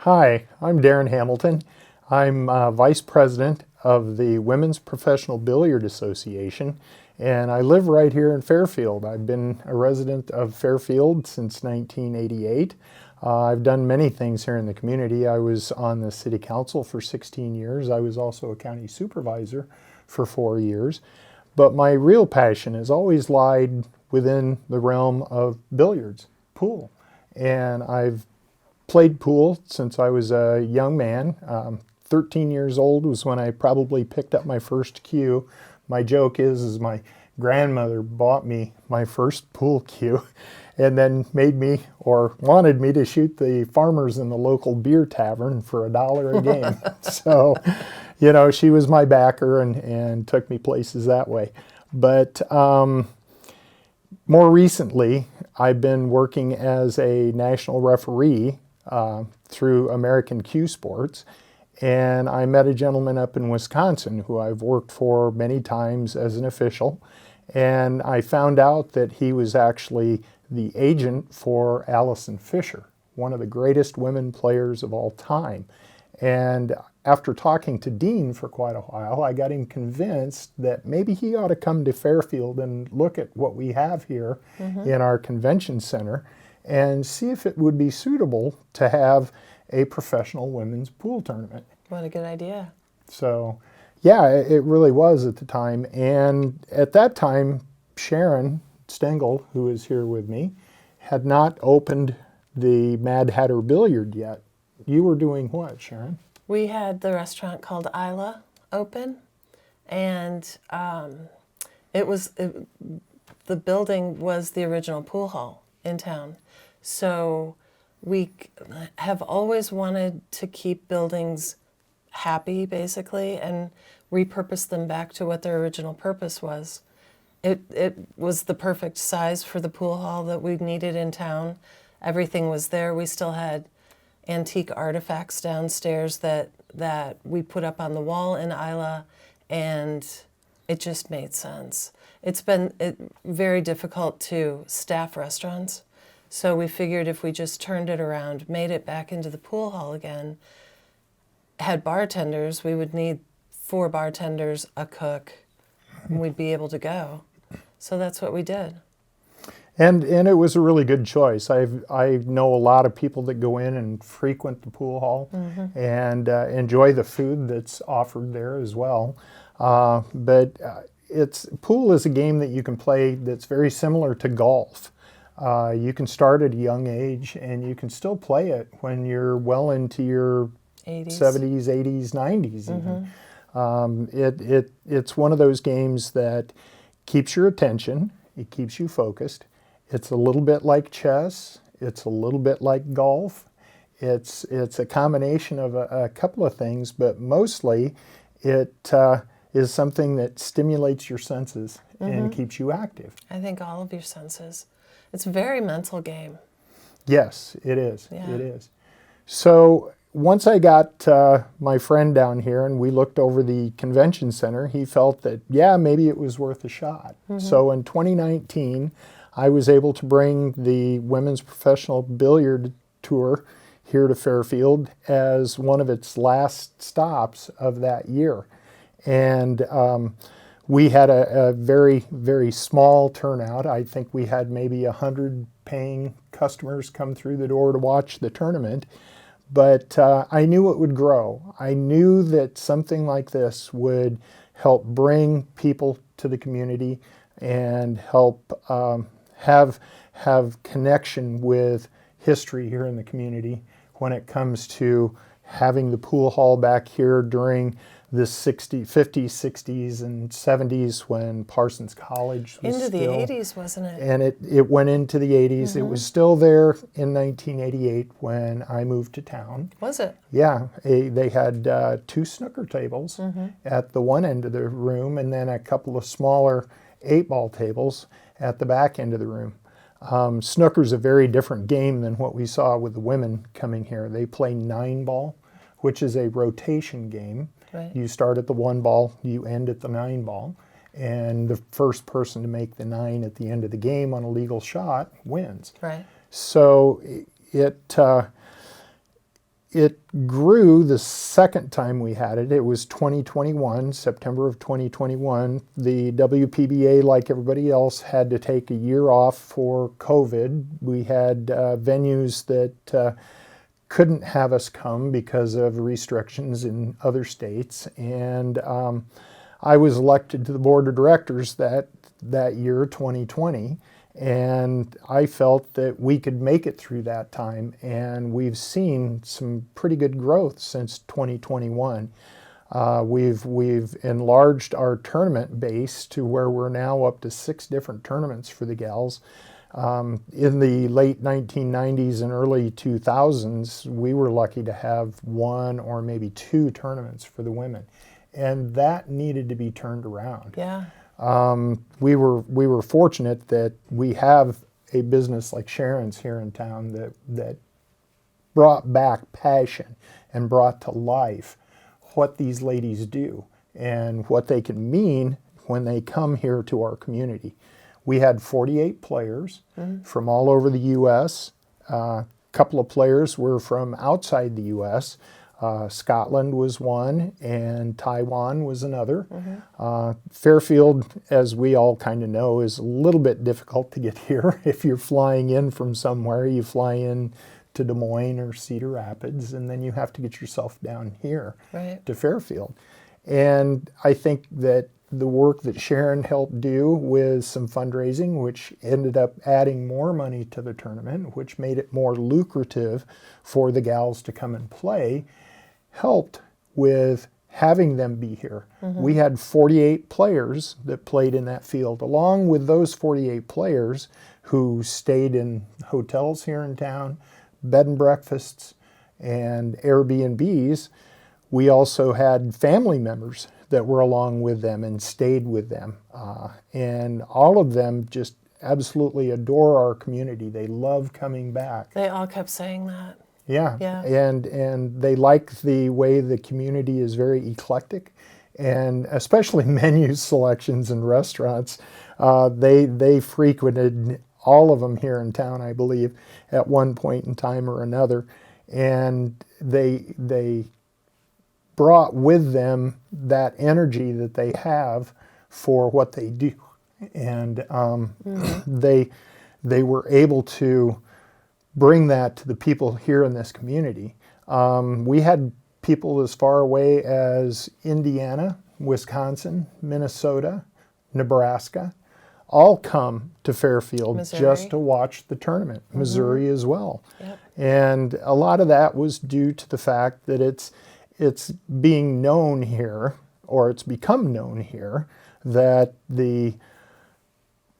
Hi, I'm Daryn Hamilton. I'm Vice President of the Women's Professional Billiard Association, and I live right here in Fairfield. I've been a resident of Fairfield since 1988. I've done many things here in the community. I was on the City Council for 16 years. I was also a county supervisor for 4 years. But my real passion has always lied within the realm of billiards, pool. And I've played pool since I was a young man. 13 years old was when I probably picked up my first cue. My joke is my grandmother bought me my first pool cue and then made me or wanted me to shoot the farmers in the local beer tavern for $1 a game. So, you know, she was my backer and took me places that way. But more recently, I've been working as a national referee through American Cue Sports, and I met a gentleman up in Wisconsin who I've worked for many times as an official, and I found out that he was actually the agent for Allison Fisher, one of the greatest women players of all time. And after talking to Dean for quite a while, I got him convinced that maybe he ought to come to Fairfield and look at what we have here in our convention center and see if it would be suitable to have a professional women's pool tournament. What a good idea. So, yeah, it really was at the time. And at that time, Sharon Stinogel, who is here with me, had not opened the Mad Hatter Billiard yet. You were doing what, Sharon? We had the restaurant called Isla open, and the building was the original pool hall in town. So we have always wanted to keep buildings happy, basically, and repurpose them back to what their original purpose was. It was the perfect size for the pool hall that we needed in town. Everything was there. We still had antique artifacts downstairs that we put up on the wall in Isla, and it just made sense. It's been very difficult to staff restaurants. So we figured if we just turned it around, made it back into the pool hall again, had bartenders, we would need 4 bartenders, a cook, and we'd be able to go. So that's what we did. And it was a really good choice. I know a lot of people that go in and frequent the pool hall and enjoy the food that's offered there as well. But pool is a game that you can play that's very similar to golf. You can start at a young age, and you can still play it when you're well into your 70s, 80s, 90s even. It's one of those games that keeps your attention, it keeps you focused. It's a little bit like chess, it's a little bit like golf. It's a combination of a couple of things, but mostly it is something that stimulates your senses and keeps you active. I think all of your senses. It's a very mental game. Yes, it is. Yeah. It is. So once I got my friend down here and we looked over the convention center, he felt that, yeah, maybe it was worth a shot. So in 2019, I was able to bring the Women's Professional Billiard Tour here to Fairfield as one of its last stops of that year. And we had a very, very small turnout. I think we had maybe 100 paying customers come through the door to watch the tournament. But I knew it would grow. I knew that something like this would help bring people to the community and help have connection with history here in the community when it comes to having the pool hall back here during the 50s, 60s, and 70s when Parsons College was Into still, the 80s, wasn't it? and it went into the 80s. It was still there in 1988 when I moved to town. Was it? Yeah, they had 2 snooker tables at the one end of the room and then a couple of smaller 8-ball tables at the back end of the room. Snooker's a very different game than what we saw with the women coming here. They play 9-ball, which is a rotation game. Right. You start at the 1 ball, you end at the 9 ball, and the first person to make the 9 at the end of the game on a legal shot wins. Right. So it grew the second time we had it. It was 2021, September of 2021. The WPBA, like everybody else, had to take a year off for COVID. We had venues that couldn't have us come because of restrictions in other states. And I was elected to the board of directors that year, 2020. And I felt that we could make it through that time, and we've seen some pretty good growth since 2021. We've enlarged our tournament base to where we're now up to 6 different tournaments for the gals. In the late 1990s and early 2000s, we were lucky to have 1 or maybe 2 tournaments for the women, and that needed to be turned around. Yeah. We were fortunate that we have a business like Sharon's here in town that brought back passion and brought to life what these ladies do and what they can mean when they come here to our community. We had 48 players from all over the U.S. A couple of players were from outside the U.S. Scotland was one, and Taiwan was another. Fairfield, as we all kind of know, is a little bit difficult to get here. If you're flying in from somewhere, you fly in to Des Moines or Cedar Rapids, and then you have to get yourself down here to Fairfield. And I think that the work that Sharon helped do with some fundraising, which ended up adding more money to the tournament, which made it more lucrative for the gals to come and play, helped with having them be here. We had 48 players that played in that field, along with those 48 players who stayed in hotels here in town, bed and breakfasts, and Airbnbs. We also had family members that were along with them and stayed with them. And all of them just absolutely adore our community. They love coming back. They all kept saying that. Yeah. And they like the way the community is very eclectic, and especially menu selections in restaurants. They frequented all of them here in town, I believe, at one point in time or another. And they brought with them that energy that they have for what they do. And they were able to bring that to the people here in this community. We had people as far away as Indiana, Wisconsin, Minnesota, Nebraska, all come to Fairfield just to watch the tournament. Missouri as well. And a lot of that was due to the fact that it's being known here, or it's become known here, that the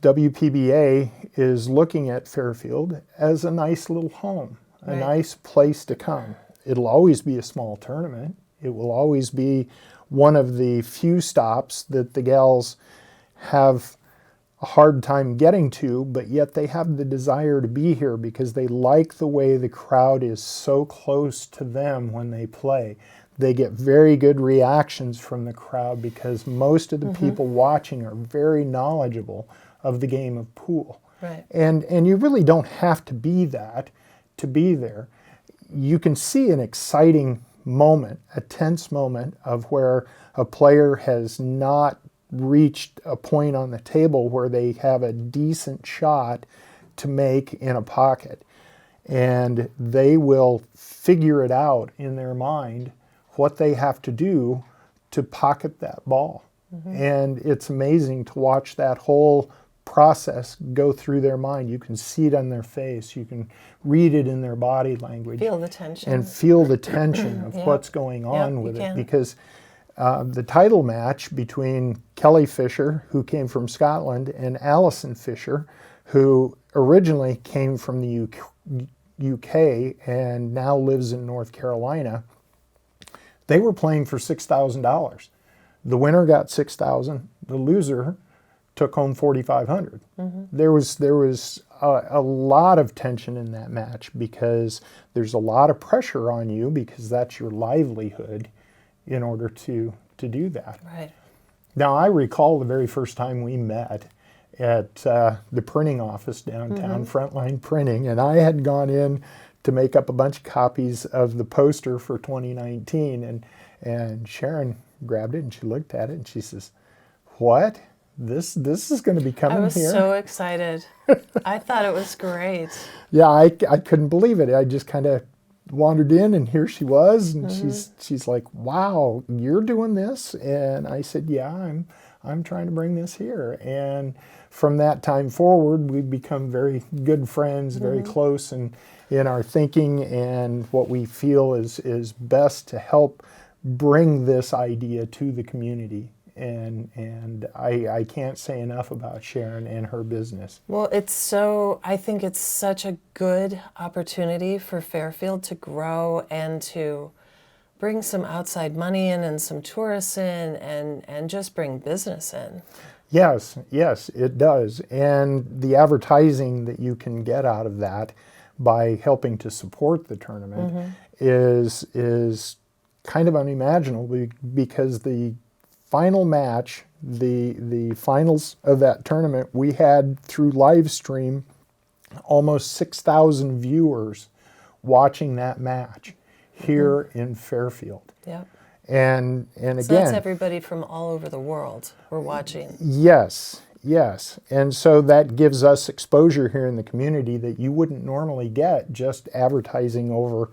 WPBA is looking at Fairfield as a nice little home, a nice place to come. It'll always be a small tournament. It will always be one of the few stops that the gals have a hard time getting to, but yet they have the desire to be here because they like the way the crowd is so close to them when they play. They get very good reactions from the crowd because most of the people watching are very knowledgeable of the game of pool. And you really don't have to be that to be there. You can see an exciting moment, a tense moment of where a player has not reached a point on the table where they have a decent shot to make in a pocket. And they will figure it out in their mind what they have to do to pocket that ball. And it's amazing to watch that whole process go through their mind. You can see it on their face. You can read it in their body language. Feel the tension. And feel the tension of what's going on with it. Because the title match between Kelly Fisher, who came from Scotland, and Alison Fisher, who originally came from the UK and now lives in North Carolina, they were playing for $6,000. The winner got $6,000. The loser took home $4,500. There was a lot of tension in that match because there's a lot of pressure on you because that's your livelihood in order to do that. Now, I recall the very first time we met at the printing office downtown, Frontline Printing, and I had gone in to make up a bunch of copies of the poster for 2019. And Sharon grabbed it and she looked at it and she says, "What? This is going to be coming I was here?" so excited. I thought it was great. Yeah, I couldn't believe it. I just kind of wandered in and here she was, and she's like, "Wow, you're doing this?" And I said, "Yeah, I'm trying to bring this here." And from that time forward, we've become very good friends, very close in our thinking and what we feel is best to help bring this idea to the community. And I can't say enough about Sharon and her business. Well, I think it's such a good opportunity for Fairfield to grow and to bring some outside money in and some tourists in and just bring business in. Yes, it does. And the advertising that you can get out of that by helping to support the tournament is kind of unimaginable, because the final match, the finals of that tournament, we had through live stream almost 6,000 viewers watching that match here in Fairfield. Yep. And So again, that's everybody from all over the world we're watching. Yes. And so that gives us exposure here in the community that you wouldn't normally get just advertising over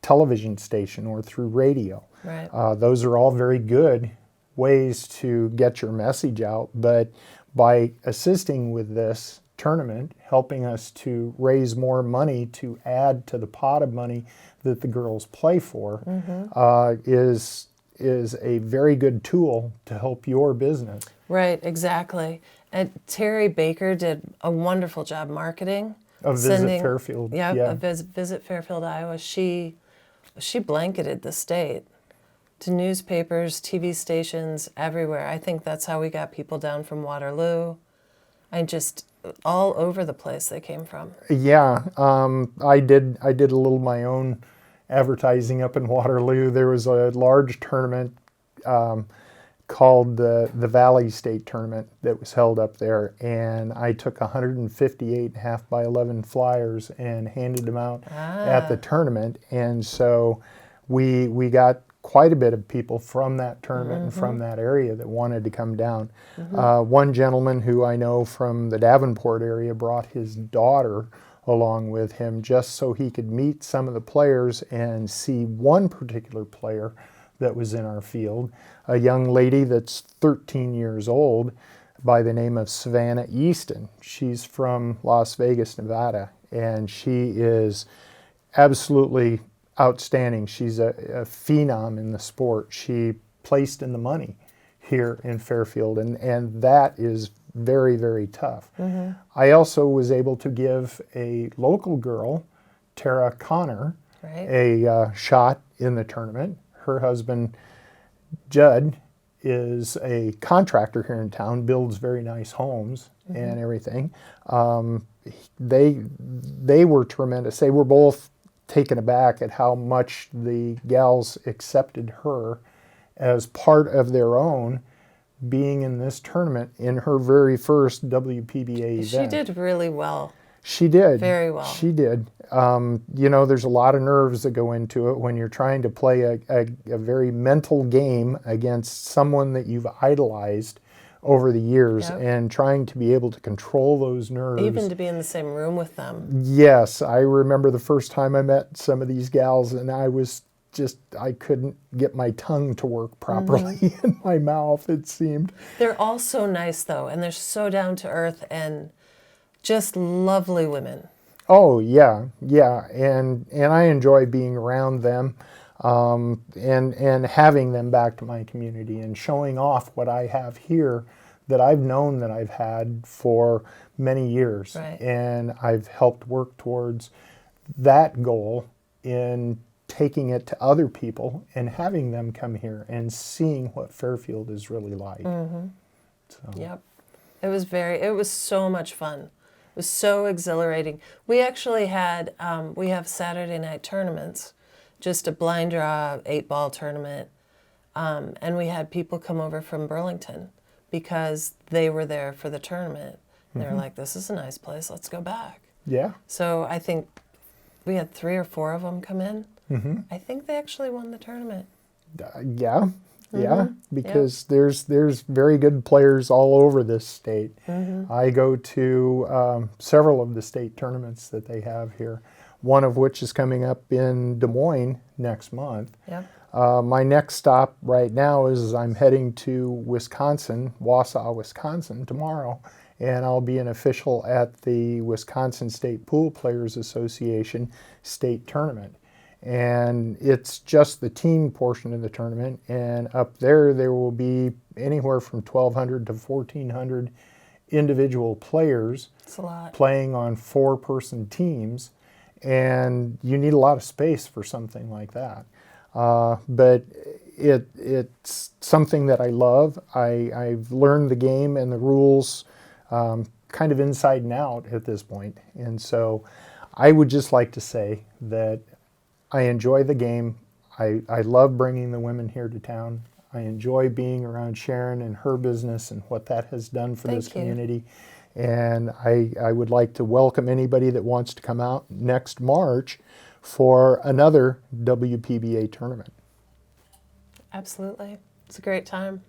television station or through radio. Right. Those are all very good ways to get your message out, but by assisting with this tournament, helping us to raise more money to add to the pot of money that the girls play for, is a very good tool to help your business. Right, exactly. And Terry Baker did a wonderful job marketing. Of Visit Fairfield. Yeah, Yeah. Visit Fairfield, Iowa. She blanketed the state to newspapers, TV stations, everywhere. I think that's how we got people down from Waterloo. And just all over the place they came from. Yeah, I did a little my own advertising up in Waterloo. There was a large tournament called the Valley State Tournament that was held up there, and I took 158 half by 11 flyers and handed them out at the tournament. And so we got quite a bit of people from that tournament and from that area that wanted to come down. One gentleman who I know from the Davenport area brought his daughter along with him just so he could meet some of the players and see one particular player that was in our field, a young lady that's 13 years old by the name of Savannah Easton. She's from Las Vegas, Nevada, and she is absolutely outstanding. She's a phenom in the sport. She placed in the money here in Fairfield, and that is very, very tough. I also was able to give a local girl, Tara Connor, a shot in the tournament. Her husband, Judd, is a contractor here in town, builds very nice homes and everything. They were tremendous. They were both taken aback at how much the gals accepted her as part of their own, being in this tournament in her very first WPBA event. She did really well. She did. Very well. She did. There's a lot of nerves that go into it when you're trying to play a very mental game against someone that you've idolized over the years, and trying to be able to control those nerves. Even to be in the same room with them. Yes, I remember the first time I met some of these gals, and I couldn't get my tongue to work properly in my mouth, it seemed. They're all so nice, though, and they're so down to earth and just lovely women. Oh, yeah, and I enjoy being around them, and having them back to my community and showing off what I have here that I've known that I've had for many years. Right. And I've helped work towards that goal in taking it to other people and having them come here and seeing what Fairfield is really like. So. Yep. It was so much fun. It was so exhilarating. We actually had, we have Saturday night tournaments, just a blind draw 8-ball tournament. And we had people come over from Burlington because they were there for the tournament. They were like, this is a nice place, let's go back. Yeah. So I think we had 3 or 4 of them come in. Mm-hmm. I think they actually won the tournament. Yeah, because there's very good players all over this state. I go to several of the state tournaments that they have here, one of which is coming up in Des Moines next month. Yep. My next stop right now is I'm heading to Wisconsin, Wausau, Wisconsin tomorrow, and I'll be an official at the Wisconsin State Pool Players Association state tournament. And it's just the team portion of the tournament, and up there will be anywhere from 1,200 to 1,400 individual players It's a lot. playing on 4-person teams, and you need a lot of space for something like that. But it's something that I love. I've learned the game and the rules kind of inside and out at this point, and so I would just like to say that I enjoy the game. I love bringing the women here to town. I enjoy being around Sharon and her business and what that has done for this community. And I would like to welcome anybody that wants to come out next March for another WPBA tournament. Absolutely. It's a great time.